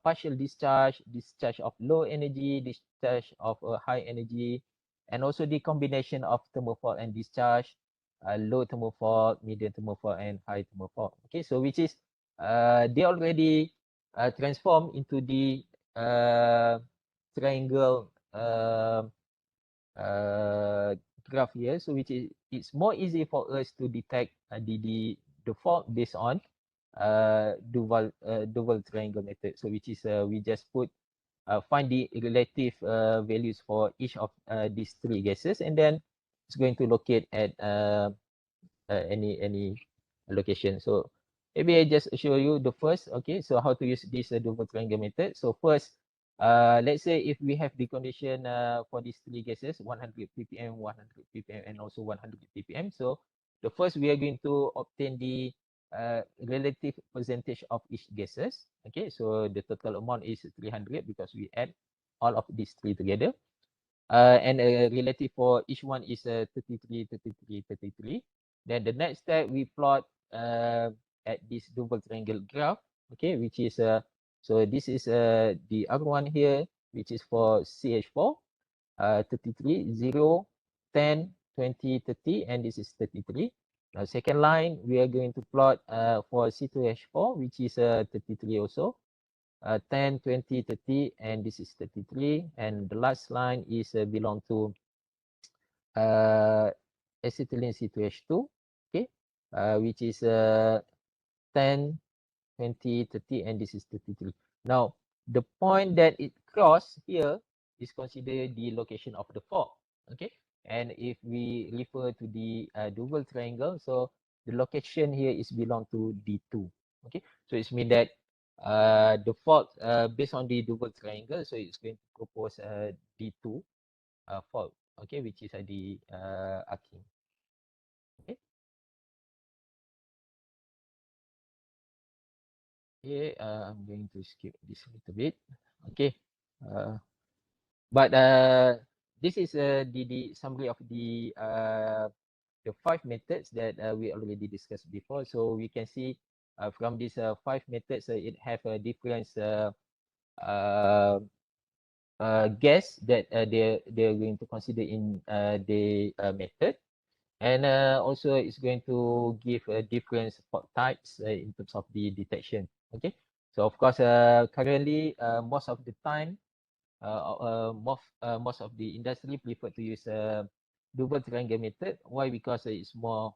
[SPEAKER 1] partial discharge, discharge of low energy, discharge of high energy, and also the combination of thermal fault and discharge, low thermal fault, medium thermal fault, and high thermal fault. Okay, so which is they already transform into the triangle graph here. So which is it's more easy for us to detect the fault based on Duval triangle method. So which is we just put find the relative values for each of these 3 gases, and then it's going to locate at any location. So maybe I just show you the first. Okay, so how to use this Duval triangle method. So first, let's say if we have the condition for these 3 gases, 100 ppm, 100 ppm, and also 100 ppm. So the first we are going to obtain the relative percentage of each gases. Okay, so the total amount is 300 because we add all of these 3 together. And relative for each one is 33, 33, 33. Then the next step we plot at this Duval triangle graph, okay, which is so this is the other one here, which is for CH4, 33, 0, 10, 20, 30, and this is 33. Now second line, we are going to plot for C2H4, which is 33 also. 10, 20, 30, and this is 33. And the last line is belong to acetylene C2H2, okay, which is 10, 20, 30, and this is 33. Now, the point that it crossed here is considered the location of the fault, okay? And if we refer to the Duval triangle, so the location here is belong to D2, okay? So it's mean that the fault based on the Duval triangle, so it's going to propose D2 fault, okay, which is the arcing, okay? Okay, I'm going to skip this a little bit, okay? But this is the summary of the 5 methods that we already discussed before. So we can see from these 5 methods, it have a different uh, guess that they're going to consider in the method, and also it's going to give different fault types in terms of the detection. Okay, so of course currently most of the time most of the industry prefer to use Duval triangle method. Why? Because it's more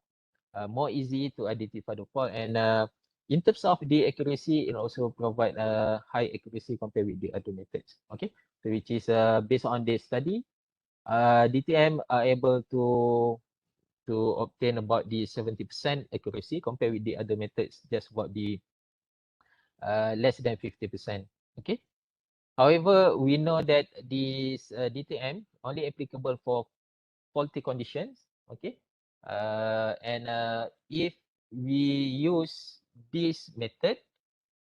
[SPEAKER 1] easy to identify the fault, and in terms of the accuracy, it also provide high accuracy compared with the other methods. Okay, so which is based on the study, DTM are able to obtain about the 70% accuracy compared with the other methods, just about the less than 50%. Okay. However, we know that this DTM only applicable for faulty conditions. Okay. And if we use this method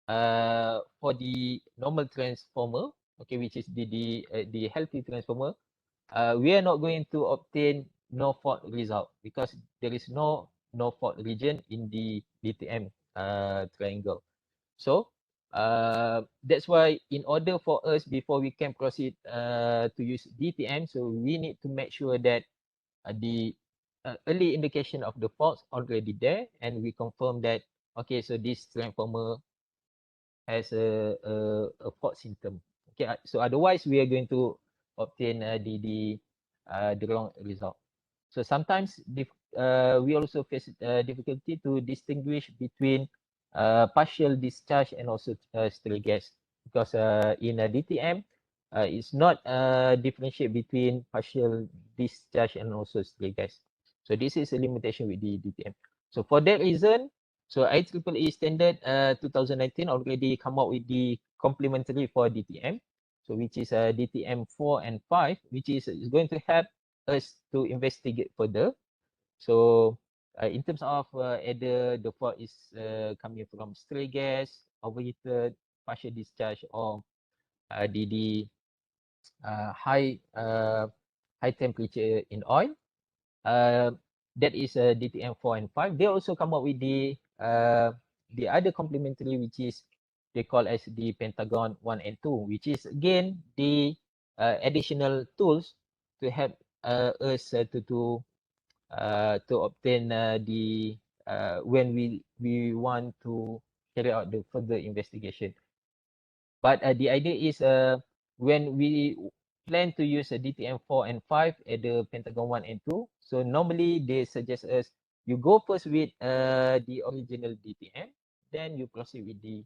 [SPEAKER 1] for the normal transformer, okay, which is the healthy transformer, we are not going to obtain no fault result because there is no fault region in the DTM triangle. So that's why in order for us, before we can proceed to use DTM, so we need to make sure that the early indication of the faults already there, and we confirm that okay, so this transformer has a fault symptom. Okay, so otherwise we are going to obtain the wrong result. So sometimes we also face difficulty to distinguish between partial discharge and also stray gas, because in a DTM, it's not differentiate between partial discharge and also stray gas. So this is a limitation with the DTM. So for that reason, so IEEE standard 2019 already come out with the complementary for DTM, so which is DTM 4 and 5, which is going to help us to investigate further. So in terms of either the fault is coming from stray gas, overheated, partial discharge, or the high temperature in oil, that is DTM 4 and 5. They also come up with the other complementary, which is they call as the Pentagon 1 and 2, which is again the additional tools to help us to obtain the when we want to carry out the further investigation. But the idea is when we plan to use a DTM 4 and 5 at the Pentagon 1 and 2, so normally they suggest us you go first with the original DTM, then you proceed with the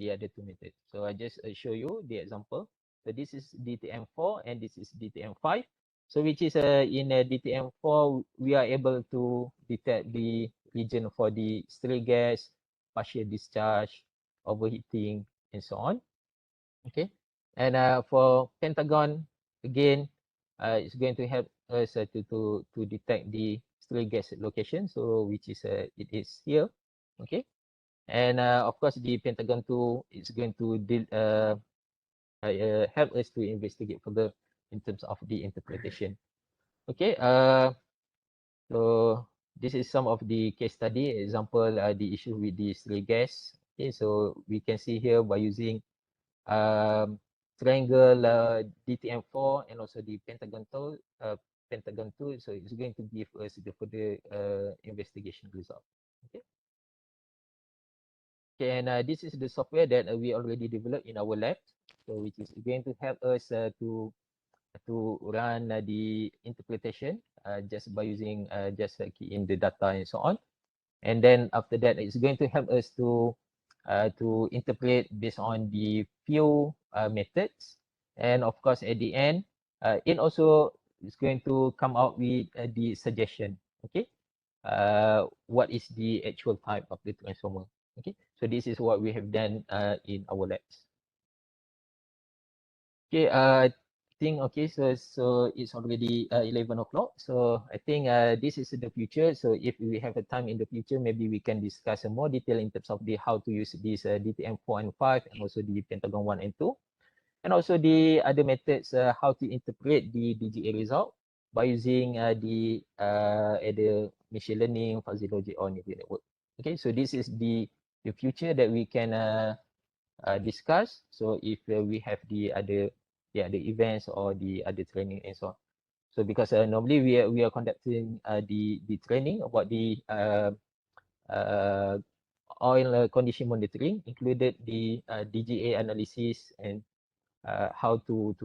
[SPEAKER 1] other two methods. So I just show you the example. So this is DTM 4 and this is DTM 5. So which is in DTM 4, we are able to detect the region for the stray gas, partial discharge, overheating, and so on. Okay, and for Pentagon, again, it's going to help us to detect the stray gas location. So which is it is here. Okay, and of course the Pentagon 2 is going to help us to investigate further in terms of the interpretation. Okay, so this is some of the case study example, the issue with the stray gas. Okay, so we can see here by using triangle DTM4 and also the Pentagon 2, so it's going to give us the further investigation result. Okay. Okay, and this is the software that we already developed in our lab, so which is going to help us to run the interpretation just by using just key in the data and so on. And then after that, it's going to help us to interpret based on the few methods. And of course, at the end, it also is going to come out with the suggestion. Okay, what is the actual type of the transformer? Okay, so this is what we have done in our labs. Okay, I think okay, so it's already 11 o'clock. So I think this is the future. So if we have a time in the future, maybe we can discuss more detail in terms of the how to use this DTM 4 and 5 and also the Pentagon 1 and 2. And also the other methods, how to interpret the DGA result by using the machine learning, fuzzy logic, or neural network. Okay, so this is the future that we can discuss. So if we have the other events or the other training and so on. So because normally we are conducting the training about the oil condition monitoring, included the DGA analysis and how to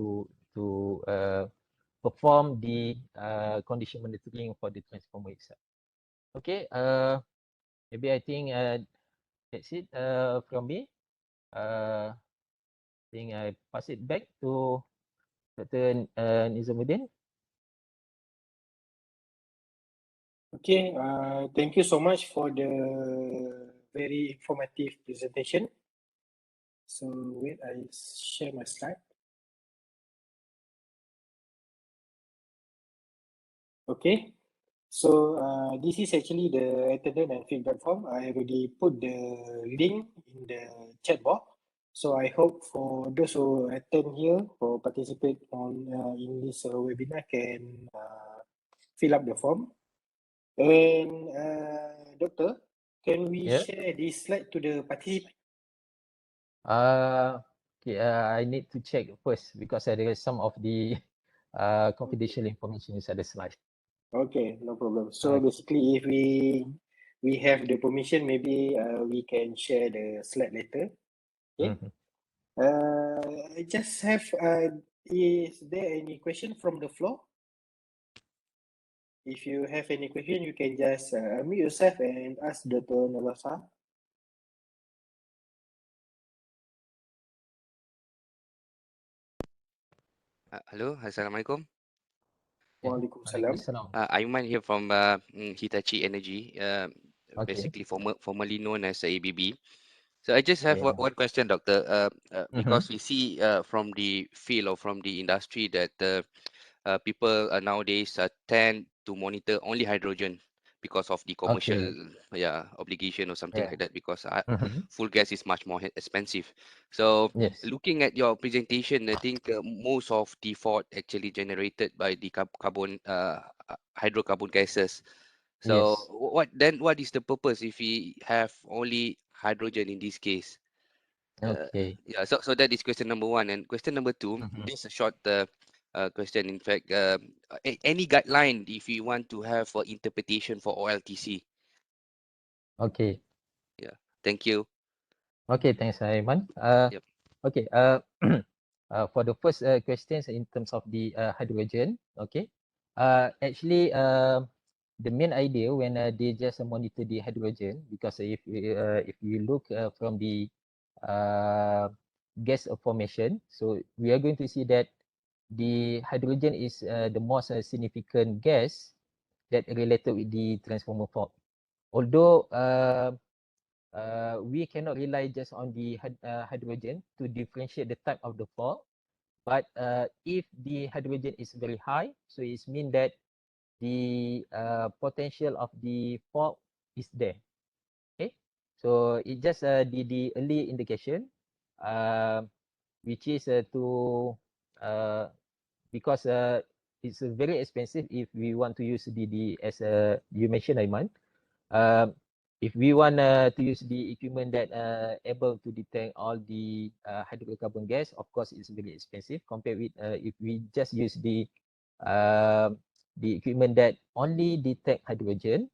[SPEAKER 1] perform the condition monitoring for the transformer itself. Okay, maybe I think that's it from me. I think I pass it back to Dr. Nizamuddin.
[SPEAKER 2] Okay, thank you so much for the very informative presentation. So wait, I share my slide. Okay, so this is actually the attendance and feedback form. I already put the link in the chat box. So I hope for those who attend here or participate on in this webinar can fill up the form. And Doctor, can we share this slide to the participant?
[SPEAKER 1] Okay, I need to check first because there is some of the confidential information inside the slide.
[SPEAKER 2] Okay, no problem. So basically, if we have the permission, maybe we can share the slide later. Okay.
[SPEAKER 1] Mhm.
[SPEAKER 2] I just have, is there any question from the floor? If you have any question, you can just unmute yourself and ask Dr. Nalasa.
[SPEAKER 3] Hello, Assalamualaikum.
[SPEAKER 2] Waalaikumsalam.
[SPEAKER 1] Waalaikumsalam.
[SPEAKER 3] Ayman here from Hitachi Energy,
[SPEAKER 1] Okay.
[SPEAKER 3] basically formerly known as ABB. So I just have
[SPEAKER 1] Yeah.
[SPEAKER 3] one question, Doctor.
[SPEAKER 1] Mhm.
[SPEAKER 3] Because we see from the field or from the industry that people nowadays tend to monitor only hydrogen because of the commercial
[SPEAKER 1] Okay.
[SPEAKER 3] obligation or something
[SPEAKER 1] Yeah.
[SPEAKER 3] like that, because
[SPEAKER 1] Mhm.
[SPEAKER 3] full gas is much more expensive. So
[SPEAKER 1] Yes.
[SPEAKER 3] looking at your presentation, I think most of the fault actually generated by the carbon hydrocarbon gases. So
[SPEAKER 1] Yes.
[SPEAKER 3] what is the purpose if we have only hydrogen in this case?
[SPEAKER 1] Okay.
[SPEAKER 3] Yeah, so that is question number one. And question number two,
[SPEAKER 1] Mhm.
[SPEAKER 3] this is a short question. In fact, any guideline if you want to have interpretation for OLTC?
[SPEAKER 1] Okay.
[SPEAKER 3] Yeah, thank you.
[SPEAKER 1] Okay. Thanks, Aiman.
[SPEAKER 3] Yep.
[SPEAKER 1] Okay. For the first questions in terms of the hydrogen. Okay. Actually, the main idea when they just monitor the hydrogen, because if you look from the uh, gas formation, so we are going to see that the hydrogen is the most significant gas that related with the transformer fault. Although we cannot rely just on the hydrogen to differentiate the type of the fault, but if the hydrogen is very high, so it means that the potential of the fault is there. Okay, so it just the early indication, uh, which is to uh, because it's very expensive if we want to use the as you mentioned, Aiman. Um, if we want to use the equipment that able to detect all the hydrocarbon gas, of course, it's very expensive compared with if we just use the equipment that only detect hydrogen.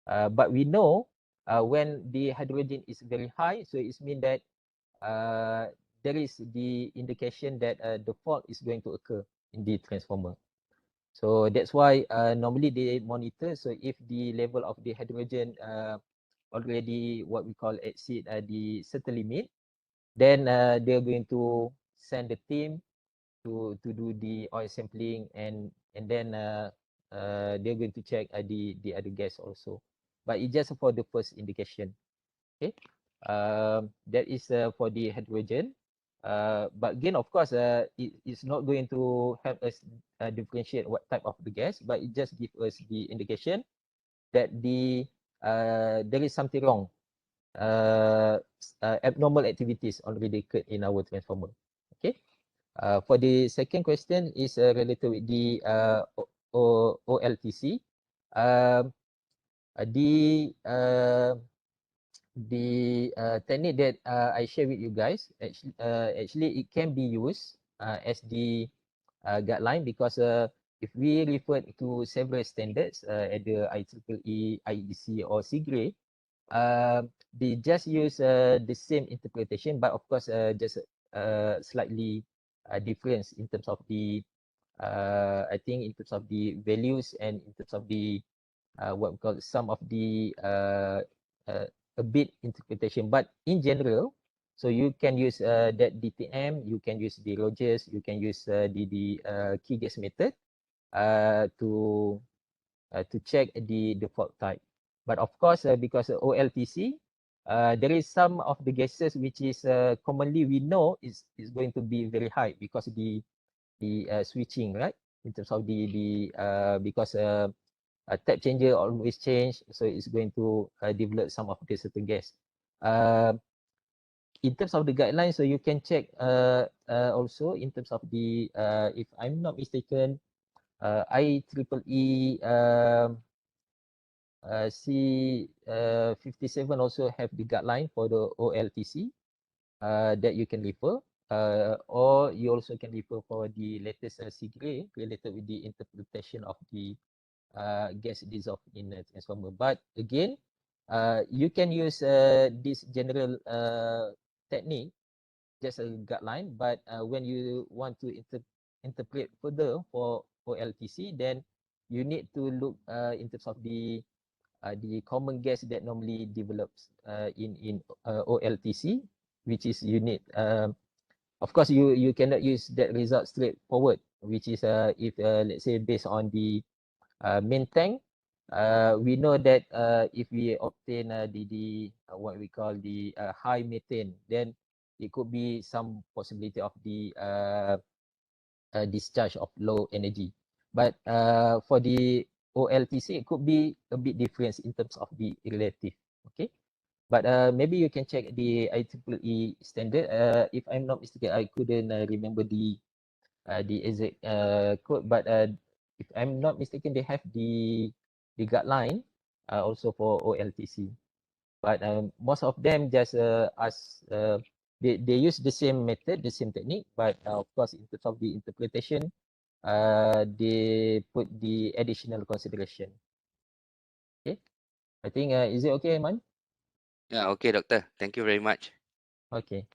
[SPEAKER 1] But we know when the hydrogen is very high, so it means that uh, there is the indication that the fault is going to occur in the transformer. So that's why normally they monitor. So if the level of the hydrogen already what we call exceed the certain limit, then they're going to send the team to do the oil sampling, and then they're going to check the other gas also. But it's just for the first indication. Okay, that is for the hydrogen. But again, of course, it's not going to help us differentiate what type of the gas, but it just gives us the indication that there is something wrong, abnormal activities already occurred in our transformer. Okay. For the second question is related with the OLTC. Um, the technique that I share with you guys, actually it can be used as the guideline, because if we refer to several standards at the IEEE, IEC or SIGRE, they just use the same interpretation, but of course just slightly difference in terms of the I think in terms of the values and in terms of the what we call some of the uh, a bit interpretation. But in general, so you can use that DTM, you can use the Rogers, you can use the key gas method to check the fault type. But of course, because OLTC, there is some of the gases which is commonly we know is going to be very high because the switching, right? In terms of the because tap changer always change, so it's going to develop some of the certain gas. Uh, in terms of the guidelines, so you can check also in terms of the if I'm not mistaken, IEEE C57 also have the guideline for the OLTC that you can refer, or you also can refer for the latest SIGRE related with the interpretation of the gas dissolved in a transformer. But again, you can use this general technique just a guideline, but when you want to interpret further for OLTC, then you need to look in terms of the common gas that normally develops in OLTC, which is you need of course you cannot use that result straightforward, which is if let's say based on the main tank, we know that if we obtain the what we call the high methane, then it could be some possibility of the discharge of low energy. But for the OLTC, it could be a bit different in terms of the relative. Okay, but maybe you can check the IEEE standard. If I'm not mistaken, I couldn't remember the exact code, but if I'm not mistaken, they have the guideline also for OLTC. But most of them just ask they use the same method, the same technique, but of course in terms of the interpretation, they put the additional consideration. Okay, I think is it okay, Man?
[SPEAKER 3] Yeah, okay, doctor. Thank you very much.
[SPEAKER 1] Okay.